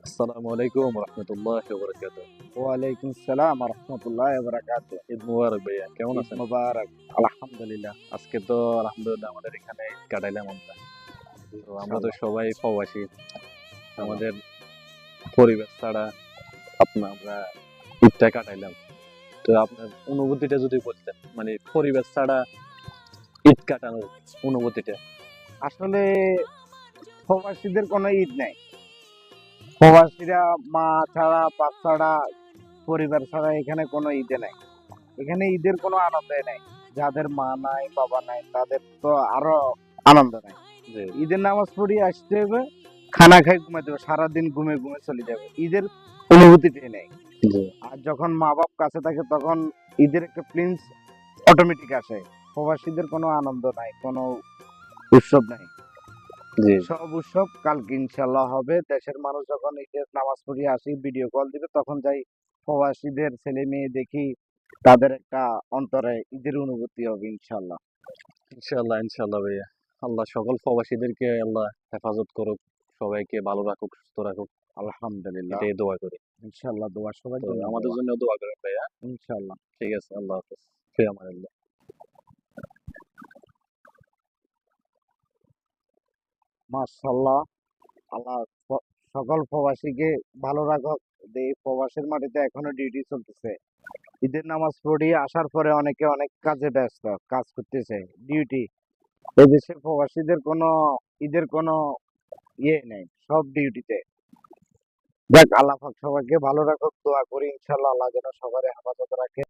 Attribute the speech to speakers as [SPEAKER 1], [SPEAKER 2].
[SPEAKER 1] আসসালামু আলাইকুম রহমতুল্লাহ বরকাতুহ।
[SPEAKER 2] ওয়ালাইকুম আসসালাম রহমতুল্লাহ বারাকাতুহ।
[SPEAKER 1] ঈদ মুবারক ভাইয়া, কেমন
[SPEAKER 2] ঈদ
[SPEAKER 1] আছেন?
[SPEAKER 2] মোবারক। আলহামদুলিল্লাহ।
[SPEAKER 1] আজকে তো আলহামদুলিল্লাহ আমাদের এখানে ঈদ কাটাইলাম আমরা। তো আমরা তো
[SPEAKER 2] ইনশাআল্লাহ।
[SPEAKER 1] সবাই প্রবাসী,
[SPEAKER 2] ইনশাআল্লাহ।
[SPEAKER 1] আমাদের পরিবার ছাড়া আমরা ঈদটা কাটাইলাম। তো আপনার অনুভূতিটা যদি বলতেন, মানে পরিবার ছাড়া ঈদ কাটানোর অনুভূতিটা।
[SPEAKER 2] আসলে প্রবাসীদের কোনো ঈদ নাই। প্রবাসীরা মা ছাড়া, বাপ ছাড়া, পরিবার ছাড়া এখানে কোনো ঈদে নাই। এখানে ঈদের কোনো আনন্দে নাই। যাদের মা নাই, বাবা নাই, তাদের তো আরো আনন্দ নাই।
[SPEAKER 1] জি
[SPEAKER 2] ঈদের নামাজ পড়িয়ে আসতে হবে, খানা খাই ঘুমাতে হবে, সারাদিন ঘুমে ঘুমে চলে যাবে। ঈদের অনুভূতিটাই নেই।
[SPEAKER 1] জি
[SPEAKER 2] আর যখন মা বাপ কাছে থাকে তখন ঈদের একটা প্রিন্স অটোমেটিক আসে। প্রবাসীদের কোনো আনন্দ নাই, কোনো উৎসব নাই।
[SPEAKER 1] জি
[SPEAKER 2] সব উৎসব কালকে ইনশাল্লাহ হবে। দেশের মানুষ যখন ঈদের নামাজ পড়িয়ে আসি, ভিডিও কল দিবে, তখন যাই প্রবাসীদের ছেলে মেয়ে দেখি, তাদের একটা অন্তরে ঈদের অনুভূতি হবে ইনশাল্লাহ।
[SPEAKER 1] ইনশাআল্লাহ ইনশাআল্লাহ ভাইয়া, আল্লাহ সকল প্রবাসীদেরকে আল্লাহ হেফাজত করুক, সবাইকে ভালো রাখুক, সুস্থ রাখুক,
[SPEAKER 2] আলহামদুলিল্লাহ।
[SPEAKER 1] এটাই দোয়া করি।
[SPEAKER 2] ইনশাল্লাহ দোয়া সবার
[SPEAKER 1] তো
[SPEAKER 2] জন্য
[SPEAKER 1] আমাদের
[SPEAKER 2] দোয়া।
[SPEAKER 1] জন্য দোয়া করেন ভাইয়া।
[SPEAKER 2] ইনশাল্লাহ।
[SPEAKER 1] ঠিক আছে, আল্লাহ হাফেজ, ফি আমানিল্লাহ।
[SPEAKER 2] মাশাআল্লাহ। আল্লাহ সকল প্রবাসীকে ভালো রাখুক। এই প্রবাসের মাটিতে এখনো ডিউটি চলতেছে। ঈদের নামাজ পড়িয়ে আসার পরে অনেকে অনেক কাজে ব্যস্ত, কাজ করতেছে, ডিউটি। এদেশে প্রবাসীদের কোনো ঈদের কোনো ইয়ে নেই, সব ডিউটিতে। যাক, আল্লাহ পাক সবাইকে ভালো রাখুক, দোয়া করি ইনশাল্লাহ আল্লাহ যেন সবার হেফাজত রাখে।